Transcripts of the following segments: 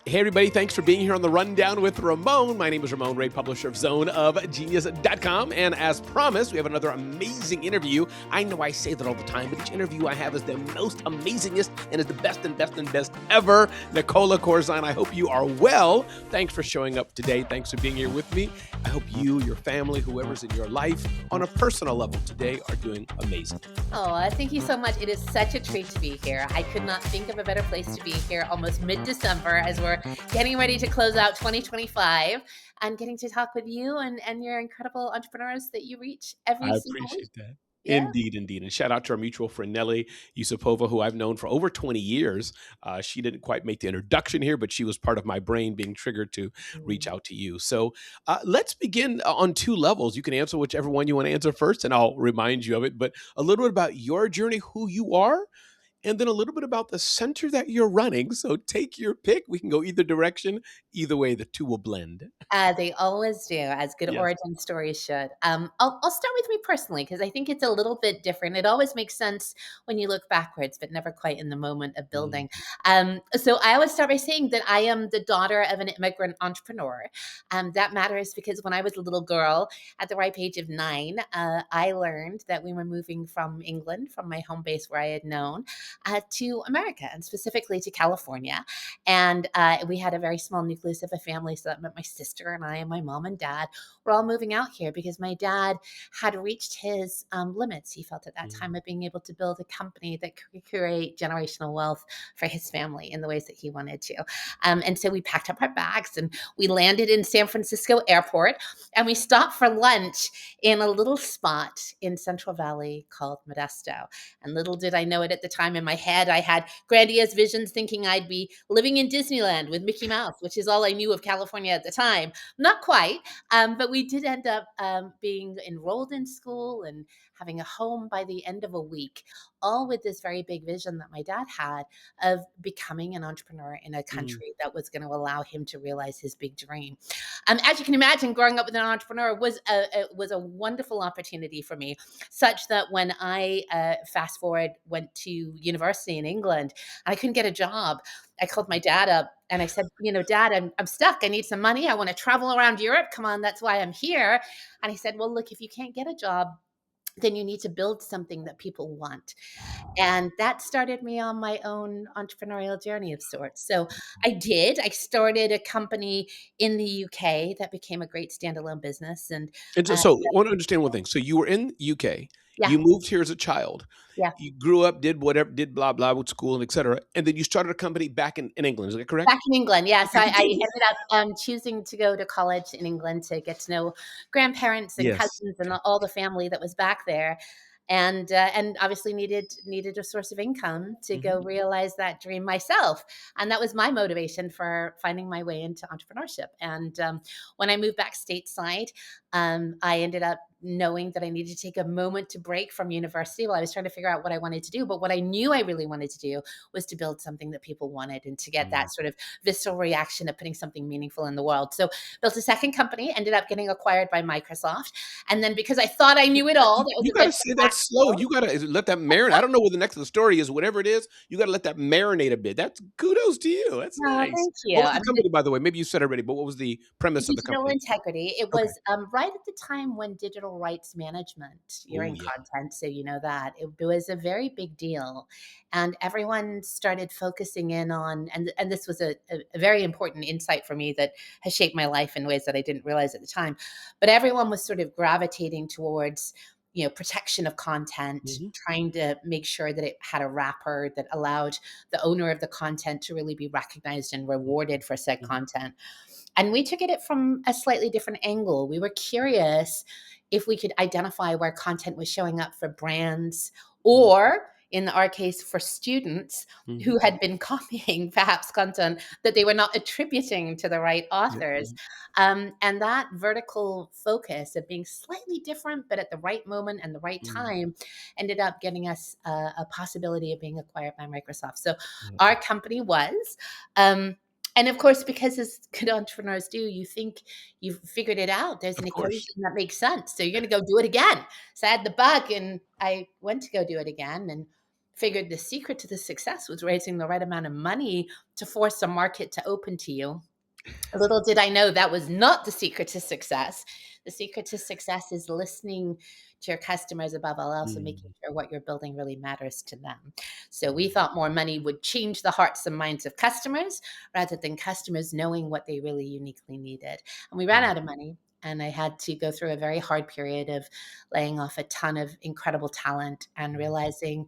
Hey, everybody. Thanks for being here on The Rundown with Ramon. My name is Ramon Ray, publisher of zoneofgenius.com. And as promised, we have another amazing interview. I know I say that all the time, but each interview I have is the most amazingest and is the best and best and best ever. Nicola Corzine, I hope you are well. Thanks for showing up today. Thanks for being here with me. I hope you, your family, whoever's in your life on a personal level today are doing amazing. Oh, thank you so much. It is such a treat to be here. I could not think of a better place to be here almost mid-December as we're getting ready to close out 2025 and getting to talk with you and your incredible entrepreneurs that you reach every I single week. appreciate that. Yeah. Indeed, indeed. And shout out to our mutual friend, Nelly Yusupova, who I've known for over 20 years. She didn't quite make the introduction here, but she was part of my brain being triggered to reach Mm. out to you. So let's begin on two levels. You can answer whichever one you want to answer first, and I'll remind you of it. But a little bit about your journey, who you are, and then a little bit about the center that you're running. So take your pick. We can go either direction. Either way, the two will blend. They always do, as good Yes. origin stories should. I'll start with me personally because I think it's a little bit different. It always makes sense when you look backwards, but never quite in the moment of building. Mhm. So I always start by saying that I am the daughter of an immigrant entrepreneur. That matters because when I was a little girl, at the ripe age of 9, I learned that we were moving from England, from my home base where I had known, to America and specifically to California. And we had a very small nucleus of a family. So that meant my sister and I and my mom and dad were all moving out here because my dad had reached his limits. He felt at that time Mhm. of being able to build a company that could create generational wealth for his family in the ways that he wanted to. And so we packed up our bags and we landed in San Francisco airport and we stopped for lunch in a little spot in Central Valley called Modesto. And little did I know it at the time, in my head, I had grandiose visions thinking I'd be living in Disneyland with Mickey Mouse, which is all I knew of California at the time. Not quite, but we did end up being enrolled in school and having a home by the end of a week, all with this very big vision that my dad had of becoming an entrepreneur in a Mhm. country that was going to allow him to realize his big dream. As you can imagine, growing up with an entrepreneur was a wonderful opportunity for me, such that when I fast forward went to university in England, I couldn't get a job. I called my dad up and I said, Dad, I'm stuck. I need some money. I want to travel around Europe. Come on, that's why I'm here. And he said, well, look, if you can't get a job, then you need to build something that people want. And that started me on my own entrepreneurial journey of sorts. So I did. I started a company in the UK that became a great standalone business. And And so, uh, so I want to understand one thing. So you were in UK, yeah, you moved here as a child, yeah. you grew up, did whatever, did blah blah with school and etc. And then you started a company back in England. Is that correct? Back in England, yeah. So Okay, I continue. ended up choosing to go to college in England to get to know grandparents and Yes. cousins and Okay. all the family that was back there, and obviously needed a source of income to Mhm. go realize that dream myself, and that was my motivation for finding my way into entrepreneurship. And when I moved back stateside, I ended up knowing that I needed to take a moment to break from university while I was trying to figure out what I wanted to do. But what I knew I really wanted to do was to build something that people wanted and to get Mm. that sort of visceral reaction of putting something meaningful in the world. So built a second company, ended up getting acquired by Microsoft. And then because I thought I knew it all, that was You a bit gotta of say a that slow. backfill. You gotta let that marinate. I don't know what the next of the story is. Whatever it is, you gotta let that marinate a bit. That's kudos to you. That's Oh, nice. thank you. What was I the mean, company, by the way? Maybe you said already, but what was the premise of the digital company? integrity. It Okay. was right at the time when digital rights management, you're Oh in yeah. content, so you know that it was a very big deal, and everyone started focusing in on, and this was a very important insight for me that has shaped my life in ways that I didn't realize at the time. But everyone was sort of gravitating towards protection of content, Mhm. trying to make sure that it had a wrapper that allowed the owner of the content to really be recognized and rewarded for said Mhm. content. And we took it from a slightly different angle. We were curious if we could identify where content was showing up for brands Mhm. or, in our case, for students Mhm. who had been copying perhaps content that they were not attributing to the right Yeah, authors. yeah. And that vertical focus of being slightly different, but at the right moment and the right Mhm. time, ended up getting us a possibility of being acquired by Microsoft. So Yeah. our company was. Um, and of course, because as good entrepreneurs do, you think you've figured it out. There's an Of equation course. that makes sense. So you're going to go do it again. So I had the bug and I went to go do it again. And figured the secret to the success was raising the right amount of money to force a market to open to you. Little did I know that was not the secret to success. The secret to success is listening to your customers above all else and making Mm, sure what you're building really matters to them. So we thought more money would change the hearts and minds of customers rather than customers knowing what they really uniquely needed. And we ran mm, out of money. And I had to go through a very hard period of laying off a ton of incredible talent and mm, realizing,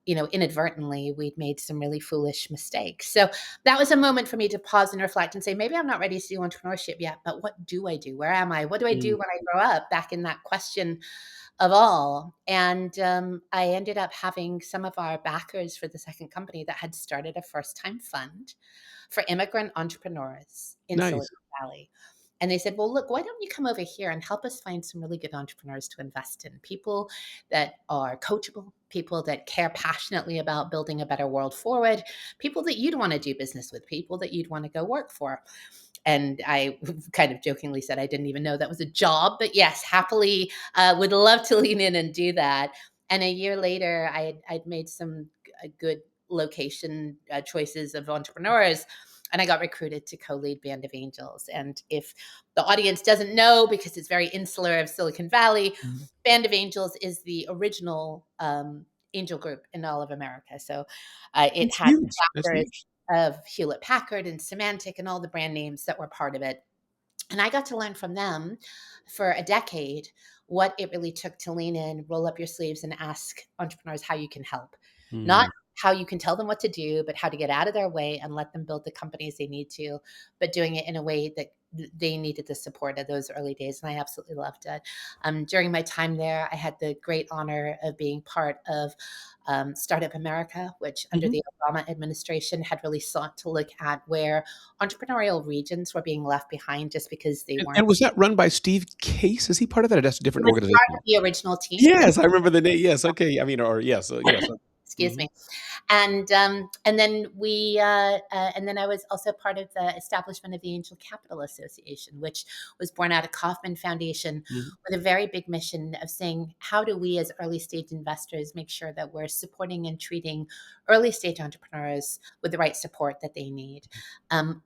inadvertently, we'd made some really foolish mistakes. So that was a moment for me to pause and reflect and say, maybe I'm not ready to do entrepreneurship yet, but what do I do? Where am I? What do I do mm. when I grow up? Back in that question of all. And I ended up having some of our backers for the second company that had started a first time fund for immigrant entrepreneurs in Nice. Silicon Valley. And they said, well, look, why don't you come over here and help us find some really good entrepreneurs to invest in? People that are coachable, people that care passionately about building a better world forward, people that you'd want to do business with, people that you'd want to go work for. And I kind of jokingly said I didn't even know that was a job, but yes, happily would love to lean in and do that. And a year later, I'd made some good location choices of entrepreneurs, and I got recruited to co-lead Band of Angels. And if the audience doesn't know, because it's very insular of Silicon Valley, Mm. Band of Angels is the original angel group in all of America. So it That's had huge. That's founders huge. of Hewlett Packard and Symantec and all the brand names that were part of it. And I got to learn from them for a decade what it really took to lean in, roll up your sleeves, and ask entrepreneurs how you can help. Not Mm. how you can tell them what to do, but how to get out of their way and let them build the companies they need to, but doing it in a way that they needed the support of those early days. And I absolutely loved it. During my time there, I had the great honor of being part of Startup America, which under Mhm. the Obama administration had really sought to look at where entrepreneurial regions were being left behind just because they weren't. And was that run by Steve Case? Is he part of that, or that's a He different was part of organization? the original team. Yes, I remember the name. Yes, okay. I mean, or yes, yes. Excuse Mhm. me. And then and then I was also part of the establishment of the Angel Capital Association, which was born out of Kauffman Foundation, Mhm. with a very big mission of saying, how do we as early stage investors make sure that we're supporting and treating early stage entrepreneurs with the right support that they need?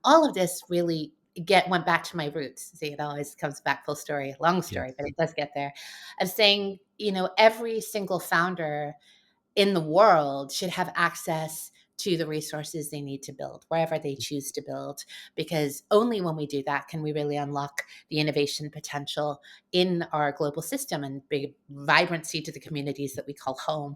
All of this really went back to my roots. See, it always comes back full story, long story, but Yes. it does get there. Of saying, every single founder in the world should have access to the resources they need to build wherever they choose to build, because only when we do that can we really unlock the innovation potential in our global system and bring vibrancy to the communities that we call home.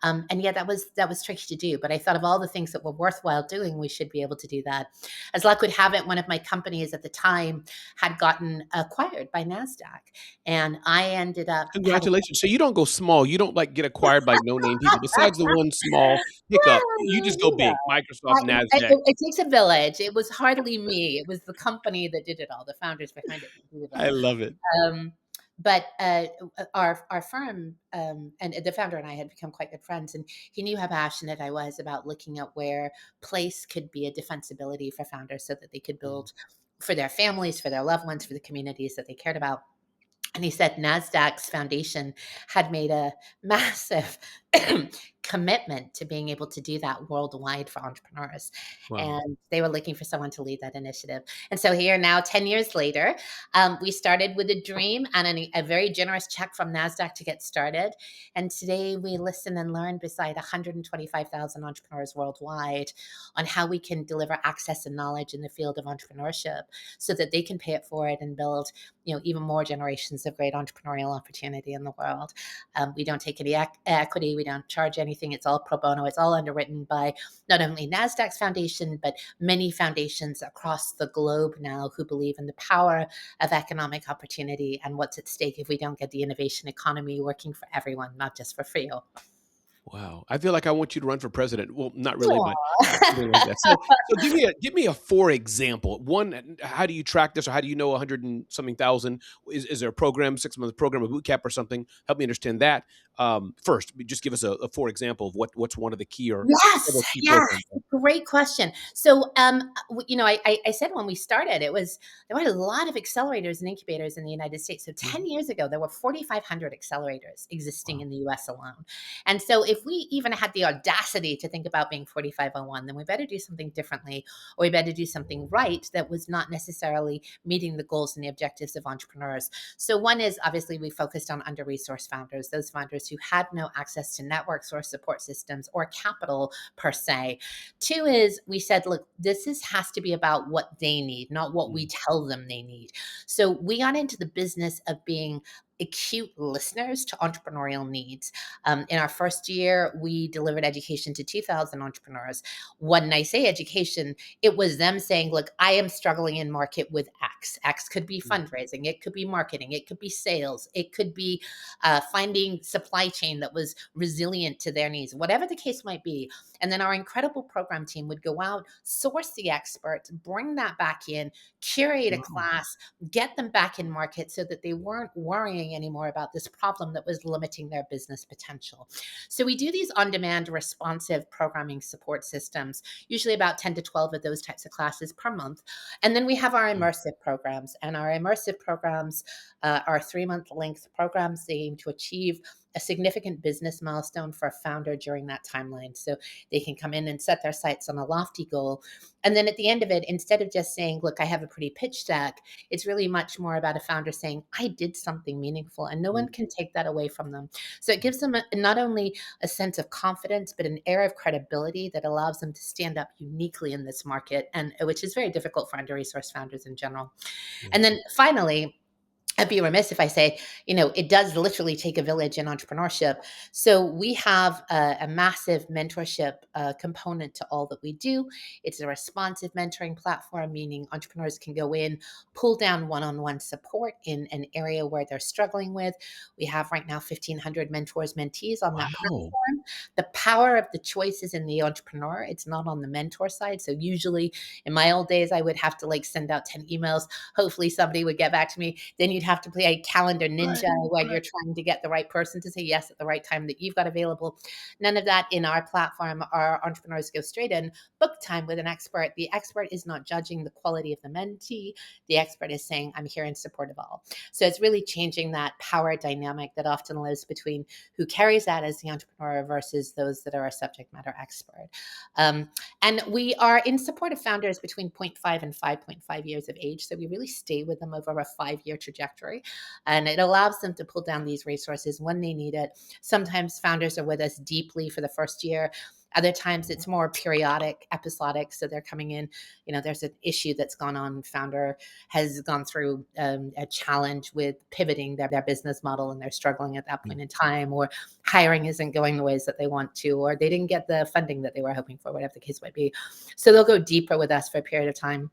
And yeah, that was tricky to do, but I thought of all the things that were worthwhile doing, we should be able to do that. As luck would have it, one of my companies at the time had gotten acquired by Nasdaq, and I ended up having. Congratulations. So you don't go small. You don't like get acquired by no name people. Besides the one small hiccup, you Well, just go big. Microsoft, Nasdaq. it takes a village. It was hardly me. It was the company that did it all. The founders behind it did it all. I love it. Um, but our firm, and the founder and I had become quite good friends, and he knew how passionate I was about looking at where place could be a defensibility for founders so that they could Mm. build for their families, for their loved ones, for the communities that they cared about. And he said Nasdaq's foundation had made a massive commitment to being able to do that worldwide for entrepreneurs. Wow. And they were looking for someone to lead that initiative. And so here now, 10 years later, we started with a dream and a very generous check from Nasdaq to get started. And today we listen and learn beside 125,000 entrepreneurs worldwide on how we can deliver access and knowledge in the field of entrepreneurship so that they can pay it forward and build even more generations of great entrepreneurial opportunity in the world. We don't take any equity. We don't charge anything. It's all pro bono. It's all underwritten by not only NASDAQ's foundation, but many foundations across the globe now who believe in the power of economic opportunity and what's at stake if we don't get the innovation economy working for everyone, not just for few. Wow. I feel like I want you to run for president. Well, not really, but something like Aw. that. So give me a for example. One, how do you track this, or how do you know 100 and something thousand? Is there a program, 6 month program, a boot camp or something? Help me understand that. First, just give us a for example of what's one of the key or Yes, several key yes, programs. great question. So, I said when we started, there were a lot of accelerators and incubators in the United States. So, Mhm. 10 years ago, there were 4,500 accelerators existing Wow. in the U.S. alone. And so, if if we even had the audacity to think about being 4501, then we better do something differently, or we better do something right that was not necessarily meeting the goals and the objectives of entrepreneurs. So one is obviously we focused on under-resourced founders, those founders who had no access to networks or support systems or capital per se. Two is we said, look, has to be about what they need, not what we tell them they need. So we got into the business of being acute listeners to entrepreneurial needs. In our first year, we delivered education to 2,000 entrepreneurs. When I say education, it was them saying, look, I am struggling in market with X. X could be fundraising. It could be marketing. It could be sales. It could be finding supply chain that was resilient to their needs, whatever the case might be. And then our incredible program team would go out, source the experts, bring that back in, curate a class, get them back in market so that they weren't worrying anymore about this problem that was limiting their business potential. So we do these on-demand responsive programming support systems, usually about 10 to 12 of those types of classes per month. And then we have our immersive programs, and our immersive programs are 3-month length programs. They aim to achieve a significant business milestone for a founder during that timeline. So they can come in and set their sights on a lofty goal. And then at the end of it, instead of just saying, look, I have a pretty pitch deck, it's really much more about a founder saying, I did something meaningful, and no one can take that away from them. So it gives them not only a sense of confidence, but an air of credibility that allows them to stand up uniquely in this market, and which is very difficult for under-resourced founders in general. And then finally, I'd be remiss if I say, it does literally take a village in entrepreneurship. So we have a massive mentorship component to all that we do. It's a responsive mentoring platform, meaning entrepreneurs can go in, pull down one-on-one support in an area where they're struggling with. We have right now 1,500 mentors, mentees on that platform. The power of the choice is in the entrepreneur. It's not on the mentor side. So usually in my old days, I would have to send out 10 emails. Hopefully somebody would get back to me. Then you'd have to play a calendar ninja where you're trying to get the right person to say yes at the right time that you've got available. None of that in our platform. Our entrepreneurs go straight in, book time with an expert. The expert is not judging the quality of the mentee. The expert is saying, I'm here in support of all. So it's really changing that power dynamic that often lives between who carries that as the entrepreneur versus those that are a subject matter expert. And we are in support of founders between 0.5 and 5.5 years of age. So we really stay with them over a 5-year trajectory. And it allows them to pull down these resources when they need it. Sometimes founders are with us deeply for the first year. Other times it's more periodic, episodic. So they're coming in, there's an issue that's gone on. Founder has gone through a challenge with pivoting their business model, and they're struggling at that point in time, or hiring isn't going the ways that they want to, or they didn't get the funding that they were hoping for, whatever the case might be. So they'll go deeper with us for a period of time.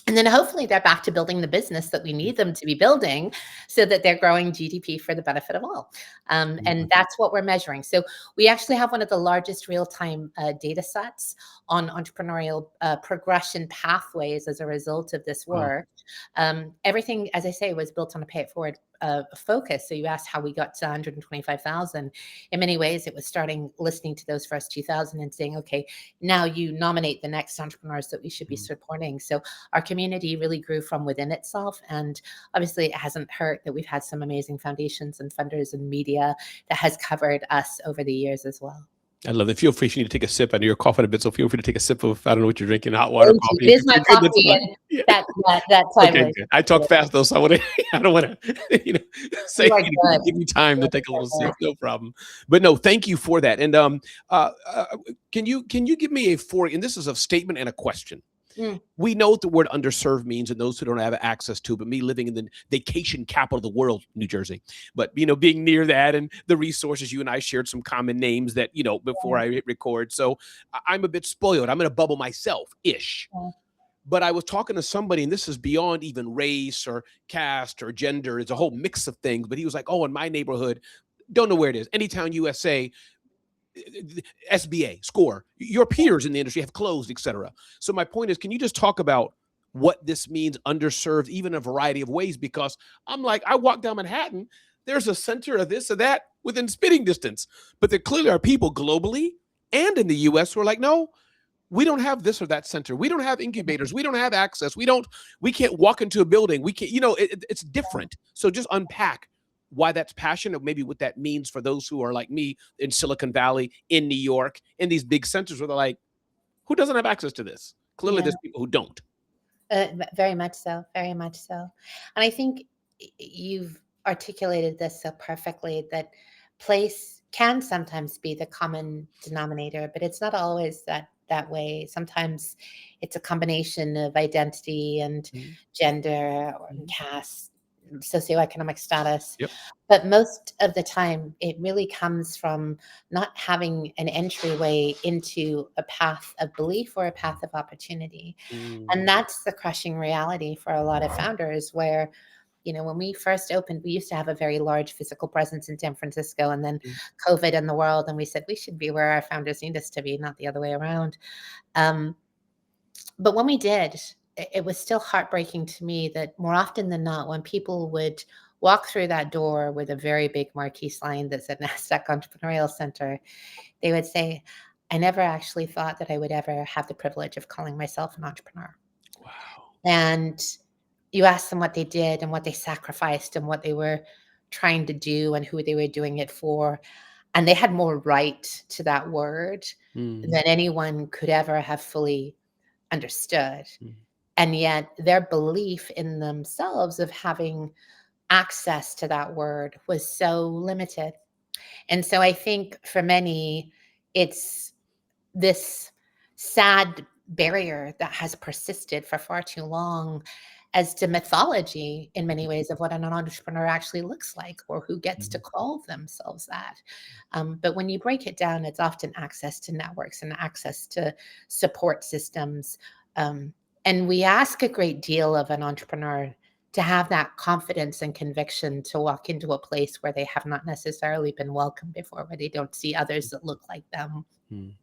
And then hopefully they're back to building the business that we need them to be building so that they're growing GDP for the benefit of all. And that's what we're measuring. So we actually have one of the largest real-time data sets on entrepreneurial progression pathways as a result of this work. Everything, as I say, was built on a pay-it-forward focus. So you asked how we got to 125,000. In many ways, it was starting listening to those first 2,000 and saying, okay, now you nominate the next entrepreneurs that we should be supporting. So our community really grew from within itself. And obviously it hasn't hurt that we've had some amazing foundations and funders and media that has covered us over the years as well. I love it. Feel free. You need to take a sip. I know you're coughing a bit, so feel free to take a sip of, I don't know what you're drinking, hot water, coffee. It is my coffee, and that's why okay, good. I talk fast though, so I don't want to, say give me time to take a little sip. No problem. But no, thank you for that. And can you give me and this is a statement and a question. We know what the word underserved means, and those who don't have access to, but me living in the vacation capital of the world, New Jersey, but being near that and the resources, you and I shared some common names that, before I hit record. So I'm a bit spoiled. I'm in a bubble myself-ish. But I was talking to somebody, and this is beyond even race or caste or gender. It's a whole mix of things. But he was like, oh, in my neighborhood, don't know where it is, Anytown, USA, SBA, SCORE, your peers in the industry have closed, etc. So my point is, can you just talk about what this means, underserved, even a variety of ways? Because I'm like, I walk down Manhattan, there's a center of this or that within spitting distance. But there clearly are people globally and in the US who are like, no, we don't have this or that center. We don't have incubators. We don't have access. We can't walk into a building. We can't, it's different. So just unpack why that's passion, or maybe what that means for those who are like me in Silicon Valley, in New York, in these big centers where they're like, who doesn't have access to this? Clearly, Yeah. there's people who don't. Very much so, very much so. And I think you've articulated this so perfectly that place can sometimes be the common denominator, but it's not always that way. Sometimes it's a combination of identity and Mhm. gender or Mhm. caste, socioeconomic status. Yep. But most of the time, it really comes from not having an entryway into a path of belief or a path of opportunity. And Mm. that's the crushing reality for a lot of founders where, when we first opened, we used to have a very large physical presence in San Francisco, and then Mm. COVID in the world, and we said we should be where our founders need us to be, not the other way around. Um, but when we did, it was still heartbreaking to me that more often than not, when people would walk through that door with a very big marquee sign that said Nasdaq Entrepreneurial Center, they would say, I never actually thought that I would ever have the privilege of calling myself an entrepreneur. Wow. And you ask them what they did and what they sacrificed and what they were trying to do and who they were doing it for. And they had more right to that word Mm. than anyone could ever have fully understood. Mm. And yet their belief in themselves of having access to that word was so limited. And so I think for many, it's this sad barrier that has persisted for far too long as to mythology in many ways of what an entrepreneur actually looks like or who gets to Mhm. call themselves that. But when you break it down, it's often access to networks and access to support systems. Um, and we ask a great deal of an entrepreneur to have that confidence and conviction to walk into a place where they have not necessarily been welcome before, where they don't see others that look like them. Mm.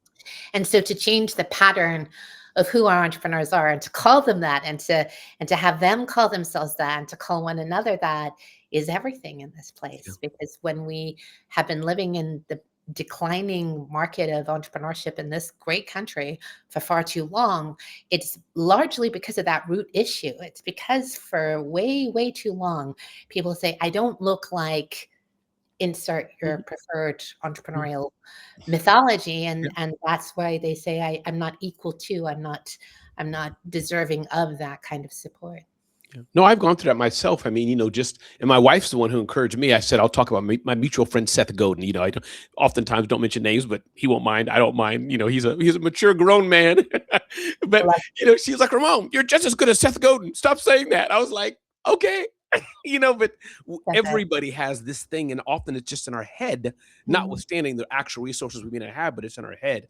And so to change the pattern of who our entrepreneurs are and to call them that and to have them call themselves that and to call one another that is everything in this Yeah. place. Because when we have been living in the declining market of entrepreneurship in this great country for far too long, it's largely because of that root issue. It's because for way, way too long, people say, I don't look like insert your Mhm. preferred Mhm. entrepreneurial mythology, Yeah. and that's why they say I'm not equal to, I'm not deserving of that kind of support. Yeah. No, I've gone through that myself. I mean, just and my wife's the one who encouraged me. I said, I'll talk about my mutual friend Seth Godin. I don't, oftentimes don't mention names, but he won't mind. I don't mind. He's a mature, grown man. I But like she's like, Ramon, you're just as good as Seth Godin. Stop saying that. I was like, okay. But that. everybody has this thing, and often it's just in our head, Mhm. notwithstanding the actual resources we may not have, but it's in our head.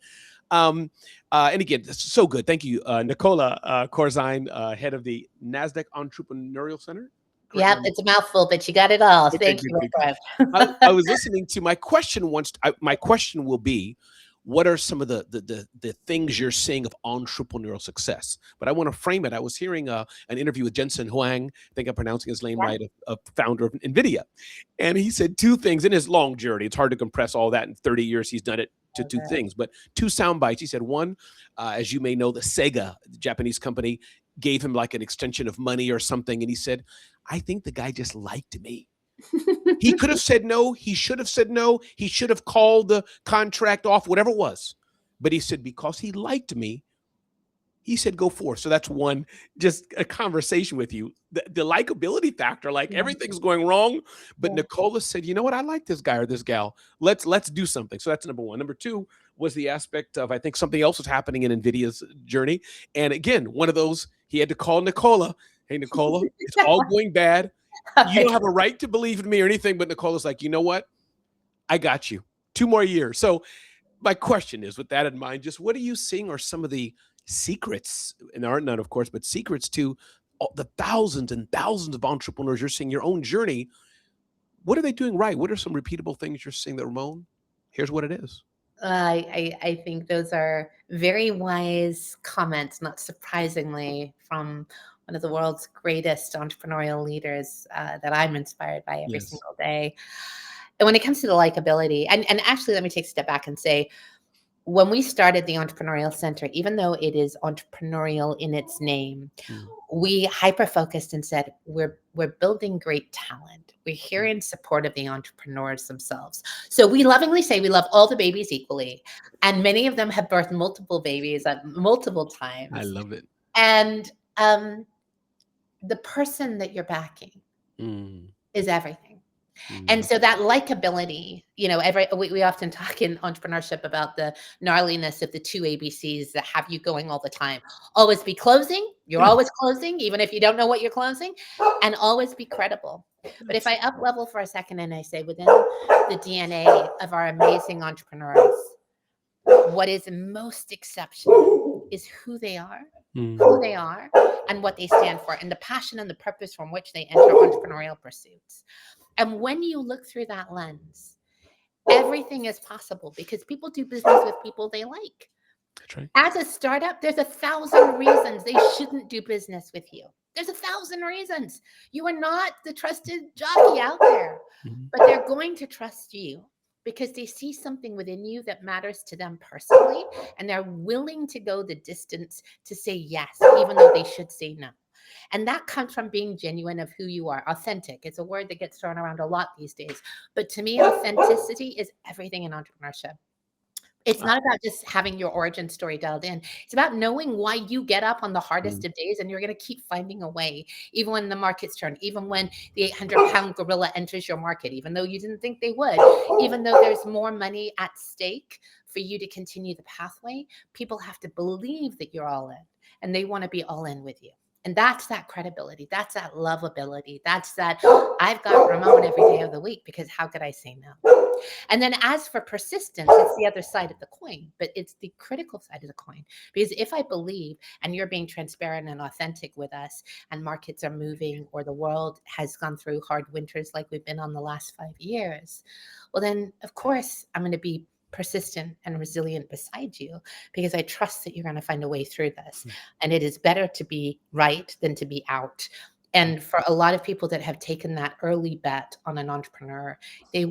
Um, and again, this is so good. Thank you, Nicola Corzine, head of the Nasdaq Entrepreneurial Center. Correct Yep, me. it's a mouthful, but you got it all. Okay, Thank good, you, good, good. my I friend. was listening to my question once. My question will be, what are some of the things you're seeing of entrepreneurial success? But I want to frame it. I was hearing an interview with Jensen Huang. I think I'm pronouncing his name Yeah, right, a founder of NVIDIA, and he said two things in his long journey. It's hard to compress all that in 30 years. He's done it to love two it. things, but two sound bites. He said one, as you may know, the Sega, the Japanese company, gave him like an extension of money or something, and he said, "I think the guy just liked me." He could have said no. He should have said no. He should have called the contract off, whatever it was. But he said, because he liked me, he said, go forth. So that's one, just a conversation with you. The likability factor, like Yeah, everything's going wrong. But yeah. Nicola said, you know what? I like this guy or this gal. Let's do something. So that's number one. Number two was the aspect of, I think something else was happening in NVIDIA's journey. And again, one of those, he had to call Nicola. Hey, Nicola, it's all going bad. You don't have a right to believe in me or anything. But Nicola's like, you know what? I got you. 2 more years. So my question is, with that in mind, just what are you seeing are some of the secrets, and there aren't none, of course, but secrets to the thousands and thousands of entrepreneurs you're seeing your own journey? What are they doing right? What are some repeatable things you're seeing that, Ramon? Here's what it is. I think those are very wise comments, not surprisingly, from one of the world's greatest entrepreneurial leaders that I'm inspired by every Yes. single day. And when it comes to the likability, and actually, let me take a step back and say, When we started the Entrepreneurial Center, even though it is entrepreneurial in its name, Mm, we hyper focused and said we're building great talent. We're here mm. in support of the entrepreneurs themselves. So we lovingly say we love all the babies equally, and many of them have birthed multiple babies at multiple I times. love it. And the person that you're backing Mm, is everything. And mm. so that likability, we often talk in entrepreneurship about the gnarliness of the two ABCs that have you going all the time. Always be closing. You're Yeah, always closing, even if you don't know what you're closing, and always be credible. But if that's I up level for a second and I say within the DNA of our amazing entrepreneurs, what is most exceptional is who they are and what they stand for, and the passion and the purpose from which they enter entrepreneurial pursuits. And when you look through that lens, everything is possible because people do business with people they like. that's right. As a startup, there's 1,000 reasons they shouldn't do business with you. There's 1,000 reasons. You are not the trusted jockey out there, Mhm. but they're going to trust you because they see something within you that matters to them personally, and they're willing to go the distance to say yes, even though they should say no. And that comes from being genuine of who you are. Authentic. It's a word that gets thrown around a lot these days. But to me, authenticity is everything in entrepreneurship. It's Ah, not about just having your origin story dialed in. It's about knowing why you get up on the hardest mm, of days and you're going to keep finding a way, even when the markets turn, even when the 800-pound gorilla enters your market, even though you didn't think they would, even though there's more money at stake for you to continue the pathway. People have to believe that you're all in and they want to be all in with you. And that's that credibility. That's that lovability. That's that I've got Ramon every day of the week because how could I say no? And then as for persistence, it's the other side of the coin, but it's the critical side of the coin. Because if I believe and you're being transparent and authentic with us, and markets are moving or the world has gone through hard winters like we've been on the last 5 years, well, then of course I'm going to be persistent and resilient beside you because I trust that you're going to find a way through this. mm, And it is better to be right than to be out. mm. And for a lot of people that have taken that early bet on an entrepreneur, they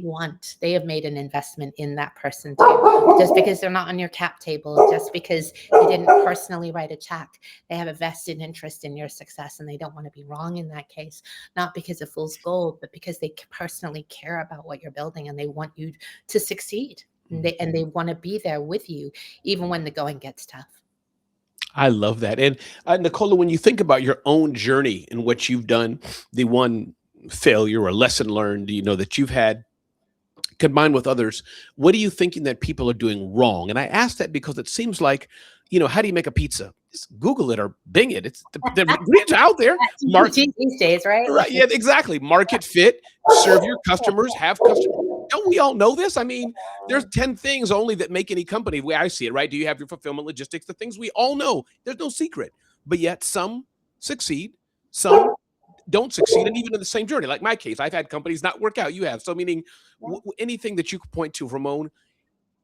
have made an investment in that person too. Just because they're not on your cap table, just because they didn't personally write a check, they have a vested interest in your success and they don't want to be wrong in that case. Not because of fool's gold, but because they personally care about what you're building and they want you to succeed. And Mm. they want to be there with you, even when the going gets tough. I love that. And Nicola, when you think about your own journey and what you've done, the one failure or lesson learned, that you've had combined with others, what are you thinking that people are doing wrong? And I ask that because it seems like, how do you make a pizza? Just Google it or Bing it. It's the ingredients are out there. Mark, GPT these days, right? right? Yeah, exactly. Market fit. Serve your customers. Have customers. Don't we all know this? I mean, there's 10 things only that make any company the way I see it, right? Do you have your fulfillment, logistics, the things we all know? There's no secret. But yet some succeed, some don't succeed, and even in the same journey. Like my case, I've had companies not work out. You have. So meaning anything that you could point to, Ramon,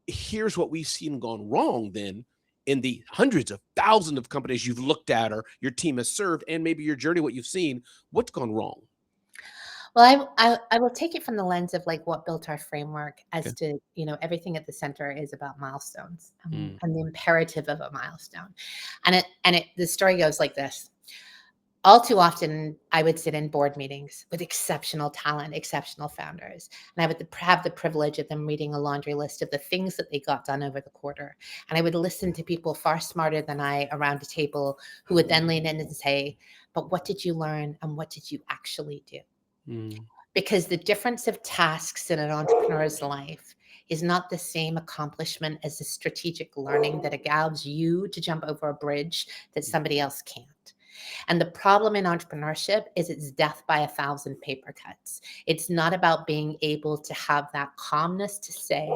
here's what we've seen gone wrong then in the hundreds of thousands of companies you've looked at or your team has served, and maybe your journey, what you've seen, what's gone wrong? Well, I will take it from the lens of like what built our framework as Okay. to, everything at the center is about milestones, Mm, and the imperative of a milestone. The story goes like this. All too often, I would sit in board meetings with exceptional talent, exceptional founders, and I would have the privilege of them reading a laundry list of the things that they got done over the quarter. And I would listen to people far smarter than I around a table who would then lean in and say, but what did you learn and what did you actually do? mm, Because the difference of tasks in an entrepreneur's life is not the same accomplishment as the strategic learning that allows you to jump over a bridge that somebody else can't. And the problem in entrepreneurship is it's death by 1,000 paper cuts. It's not about being able to have that calmness to say,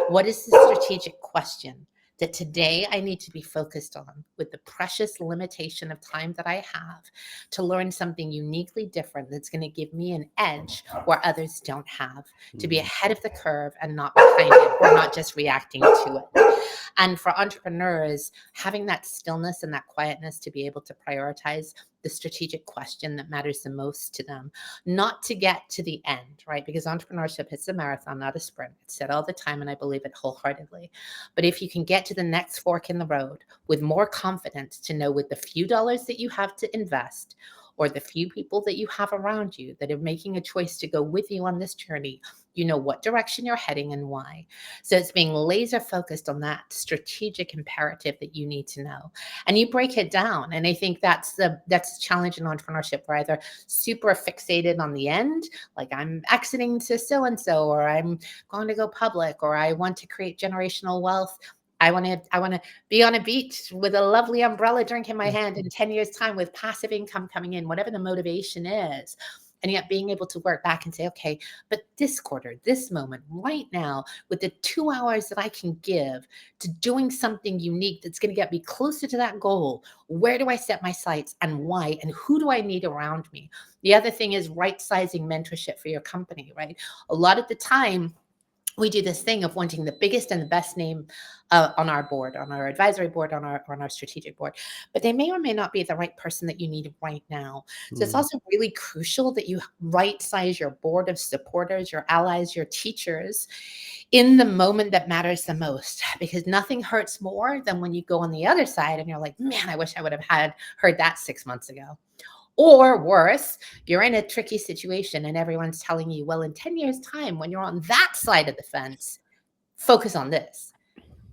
what is the strategic question that today I need to be focused on with the precious limitation of time that I have to learn something uniquely different that's going to give me an edge where others don't have, to be mm, ahead of the curve and not behind it or not just reacting to it. And for entrepreneurs, having that stillness and that quietness to be able to prioritize the strategic question that matters the most to them, not to get to the end, right? Because entrepreneurship is a marathon, not a sprint. It's said all the time, and I believe it wholeheartedly. But if you can get to the next fork in the road with more confidence to know with the few dollars that you have to invest, or the few people that you have around you that are making a choice to go with you on this journey, you know what direction you're heading and why. So it's being laser focused on that strategic imperative that you need to know. And you break it down. And I think that's the challenge in entrepreneurship. We're either super fixated on the end, like I'm exiting to so and so, or I'm going to go public, or I want to create generational wealth. I want to be on a beach with a lovely umbrella drink in my hand in 10 years time with passive income coming in, whatever the motivation is. And yet being able to work back and say, okay, but this quarter, this moment, right now, with the 2 hours that I can give to doing something unique that's going to get me closer to that goal, where do I set my sights and why? And who do I need around me? The other thing is right-sizing mentorship for your company, right? A lot of the time, we do this thing of wanting the biggest and the best name on our board, on our advisory board, on our strategic board, but they may or may not be the right person that you need right now. So it's also really crucial that you right size your board of supporters, your allies, your teachers in the moment that matters the most, because nothing hurts more than when you go on the other side and you're like, man, I wish I would have heard that 6 months ago. Or worse, you're in a tricky situation and everyone's telling you, well, in 10 years' time, when you're on that side of the fence, focus on this.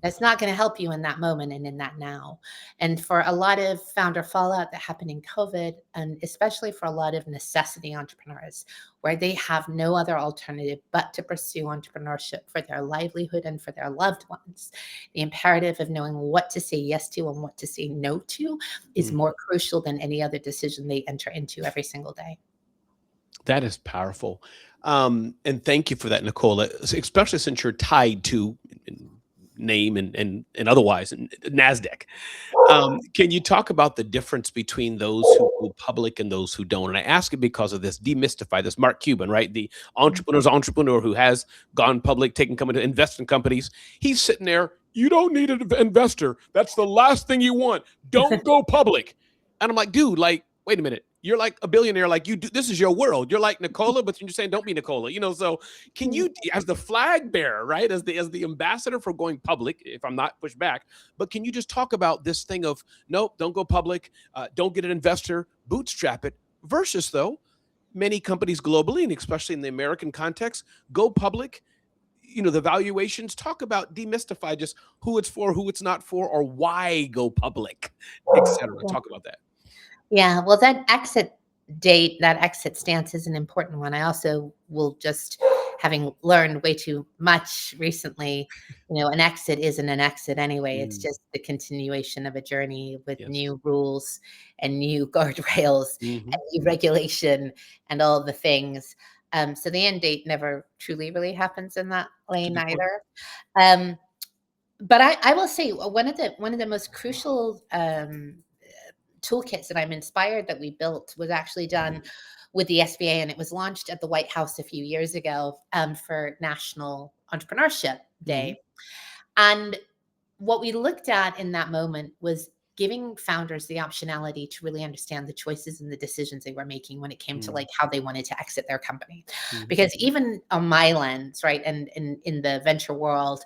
That's not going to help you in that moment and in that now. And for a lot of founder fallout that happened in COVID, and especially for a lot of necessity entrepreneurs, where they have no other alternative but to pursue entrepreneurship for their livelihood and for their loved ones, the imperative of knowing what to say yes to and what to say no to is more crucial than any other decision they enter into every single day. That is powerful. And thank you for that, Nicola, especially since you're tied to name and otherwise and Nasdaq. Can you talk about the difference between those who go public and those who don't? And I ask it because of this demystify this Mark Cuban, right? The entrepreneur who has gone public, taken company, invest in companies. He's sitting there. You don't need an investor. That's the last thing you want. Don't go public. And I'm like, dude, like, wait a minute. You're like a billionaire, like you do. This is your world. You're like Nicola, but you're saying don't be Nicola. So can you, as the flag bearer, right, as the ambassador for going public, if I'm not pushed back, but can you just talk about this thing of nope, don't go public, don't get an investor, bootstrap it, versus though many companies globally and especially in the American context go public. The valuations. Talk about demystify just who it's for, who it's not for, or why go public, etc. Talk about that. Yeah, well, that exit date, that exit stance is an important one. I also will just, having learned way too much recently, an exit isn't an exit anyway. It's just the continuation of a journey with new rules and new guardrails and new regulation and all the things. So the end date never truly really happens in that lane either. But I will say one of the most crucial toolkits that I'm inspired that we built was actually done with the SBA, and it was launched at the White House a few years ago for National Entrepreneurship Day. And what we looked at in that moment was giving founders the optionality to really understand the choices and the decisions they were making when it came to like how they wanted to exit their company. Because even on my lens, right, and in the venture world,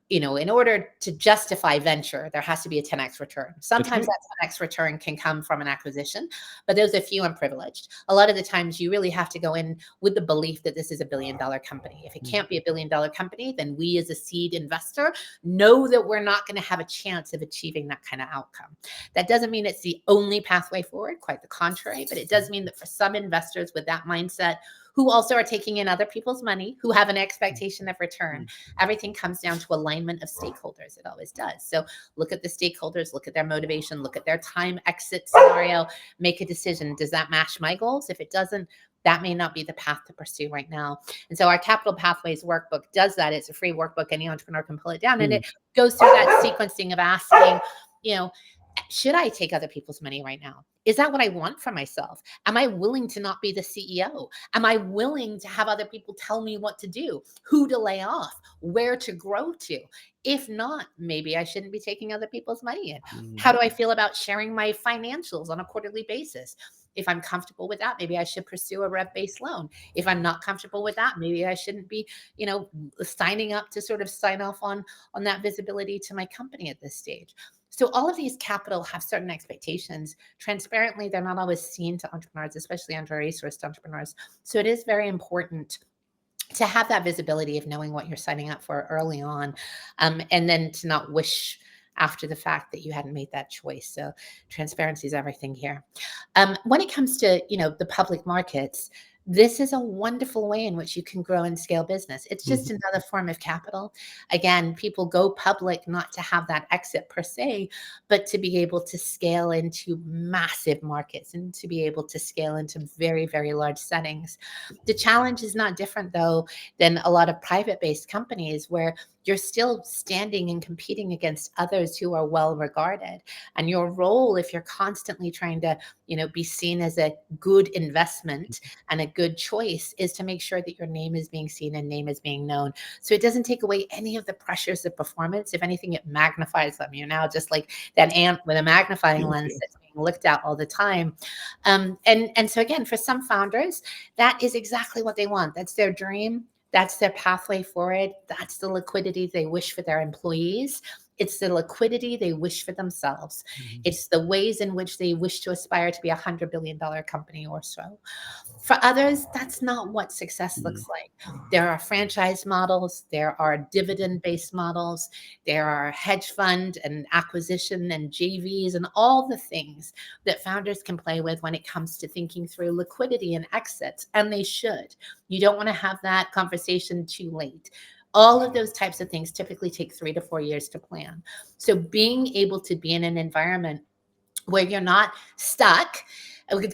in order to justify venture, there has to be a 10x return. Sometimes that 10x return can come from an acquisition, but those are few and privileged. A lot of the times you really have to go in with the belief that this is $1 billion company. If it can't be $1 billion company, then we as a seed investor know that we're not going to have a chance of achieving that kind of outcome. That doesn't mean it's the only pathway forward, quite the contrary, but it does mean that for some investors with that mindset, who also are taking in other people's money, who have an expectation of return. Everything comes down to alignment of stakeholders. It always does. So look at the stakeholders, look at their motivation, look at their time exit scenario, make a decision. Does that match my goals? If it doesn't, that may not be the path to pursue right now. And so our Capital Pathways workbook does that. It's a free workbook. Any entrepreneur can pull it down. And it goes through that sequencing of asking, should I take other people's money right now? Is that what I want for myself? Am I willing to not be the CEO? Am I willing to have other people tell me what to do, who to lay off, where to grow to? If not, maybe I shouldn't be taking other people's money in. How do I feel about sharing my financials on a quarterly basis? If I'm comfortable with that, maybe I should pursue a rev-based loan. If I'm not comfortable with that, maybe I shouldn't be, signing up to sort of sign off on that visibility to my company at this stage. So all of these capital have certain expectations. Transparently, they're not always seen to entrepreneurs, especially under-resourced entrepreneurs. So it is very important to have that visibility of knowing what you're signing up for early on, and then to not wish after the fact that you hadn't made that choice. So transparency is everything here. When it comes to, the public markets, this is a wonderful way in which you can grow and scale business. It's just another form of capital. Again, people go public not to have that exit per se, but to be able to scale into massive markets and to be able to scale into very, very large settings. The challenge is not different, though, than a lot of private-based companies where you're still standing and competing against others who are well regarded. And your role, if you're constantly trying to, be seen as a good investment and a good choice, is to make sure that your name is being seen and name is being known. So it doesn't take away any of the pressures of performance. If anything, it magnifies them. You're now just like that ant with a magnifying lens that's being looked at all the time. And so again, for some founders, that is exactly what they want. That's their dream. That's their pathway forward. That's the liquidity they wish for their employees. It's the liquidity they wish for themselves. It's the ways in which they wish to aspire to be $100 billion company or so. For others, that's not what success looks like. There are franchise models. There are dividend-based models. There are hedge fund and acquisition and JVs and all the things that founders can play with when it comes to thinking through liquidity and exits, and they should. You don't want to have that conversation too late. All of those types of things typically take 3 to 4 years to plan. So being able to be in an environment where you're not stuck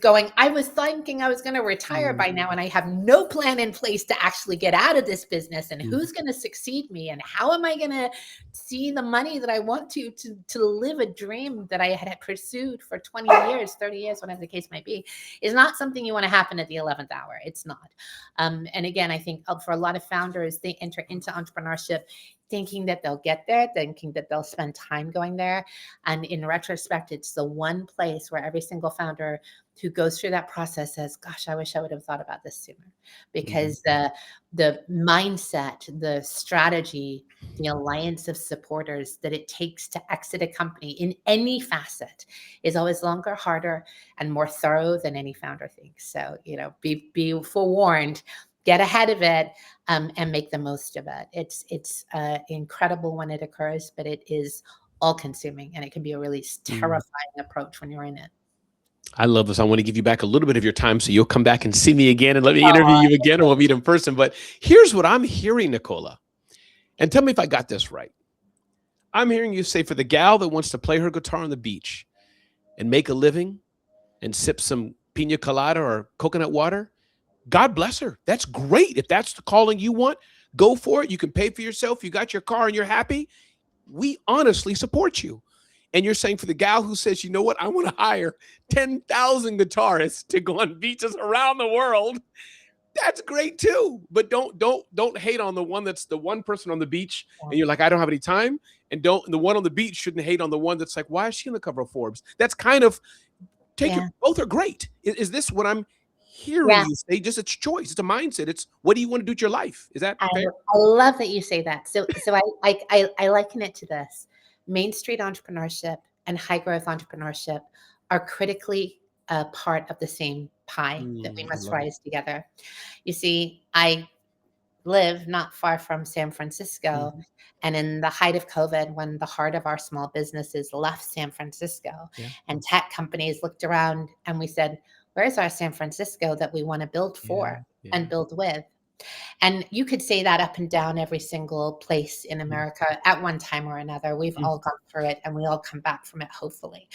going, I was thinking I was going to retire by now and I have no plan in place to actually get out of this business, and who's going to succeed me, and how am I going to see the money that I want to live a dream that I had pursued for 20 years, 30 years, whatever the case might be, is not something you want to happen at the 11th hour. It's not. And again, I think for a lot of founders, they enter into entrepreneurship thinking that they'll get there, thinking that they'll spend time going there. And in retrospect, it's the one place where every single founder who goes through that process says, gosh, I wish I would have thought about this sooner. Because the mindset, the strategy, the alliance of supporters that it takes to exit a company in any facet is always longer, harder, and more thorough than any founder thinks. So, be forewarned. Get ahead of it, and make the most of it. It's incredible when it occurs, but it is all-consuming, and it can be a really terrifying approach when you're in it. I love this. I want to give you back a little bit of your time so you'll come back and see me again and let me interview you again, or we'll meet in person. But here's what I'm hearing, Nicola, and tell me if I got this right. I'm hearing you say, for the gal that wants to play her guitar on the beach and make a living and sip some pina colada or coconut water, God bless her. That's great. If that's the calling you want, go for it. You can pay for yourself. You got your car and you're happy. We honestly support you. And you're saying, for the gal who says, you know what, I want to hire 10,000 guitarists to go on beaches around the world, that's great too. But don't hate on the one that's the one person on the beach and you're like, I don't have any time. And the one on the beach shouldn't hate on the one that's like, why is she on the cover of Forbes? That's kind of both are great. Is this what I'm hearing you say? Just it's choice. It's a mindset. It's what do you want to do with your life? Is that fair? I love that you say that. So I liken it to this. Main Street entrepreneurship and high growth entrepreneurship are critically a part of the same pie that we must rise together. You see, I live not far from San Francisco. And in the height of COVID, when the heart of our small businesses left San Francisco and tech companies looked around and we said, where's our San Francisco that we want to build for and build with? And you could say that up and down every single place in America at one time or another. We've all gone through it and we all come back from it, hopefully.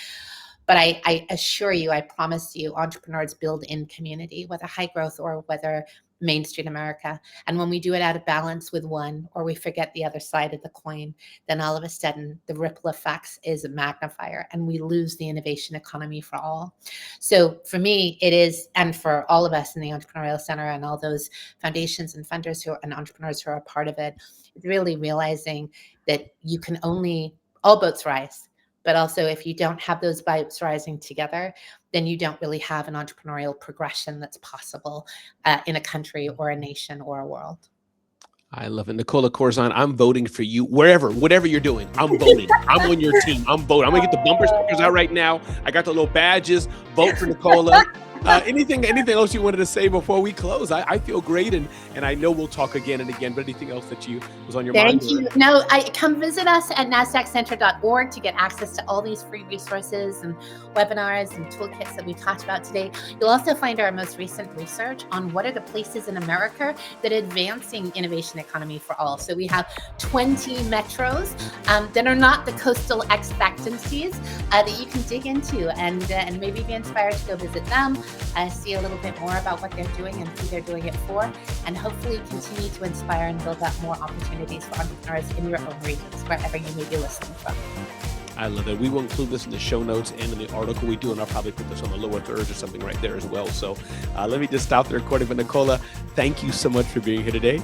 But I assure you, I promise you, entrepreneurs build in community, whether high growth or whether Main Street America. And when we do it out of balance with one, or we forget the other side of the coin, then all of a sudden the ripple effects is a magnifier and we lose the innovation economy for all. So for me, it is, and for all of us in the Entrepreneurial Center and all those foundations and funders and entrepreneurs who are a part of it, it's really realizing that you can only, all boats rise. But also, if you don't have those boats rising together, then you don't really have an entrepreneurial progression that's possible in a country or a nation or a world. I love it. Nicola Corzine, I'm voting for you whatever you're doing. I'm voting. I'm on your team. I'm voting. I'm going to get the bumper stickers out right now. I got the little badges. Vote for Nicola. Anything else you wanted to say before we close? I feel great, and I know we'll talk again and again, but anything else that was on your mind? Thank you. No, come visit us at NasdaqCenter.org to get access to all these free resources and webinars and toolkits that we talked about today. You'll also find our most recent research on what are the places in America that are advancing innovation economy for all. So we have 20 metros that are not the coastal expectancies that you can dig into and maybe be inspired to go visit them, see a little bit more about what they're doing and who they're doing it for, and hopefully continue to inspire and build up more opportunities for entrepreneurs in your own regions, wherever you may be listening from. I love it. We will include this in the show notes and in the article we do, and I'll probably put this on the lower thirds or something right there as well. So let me just stop the recording. But Nicola, thank you so much for being here today.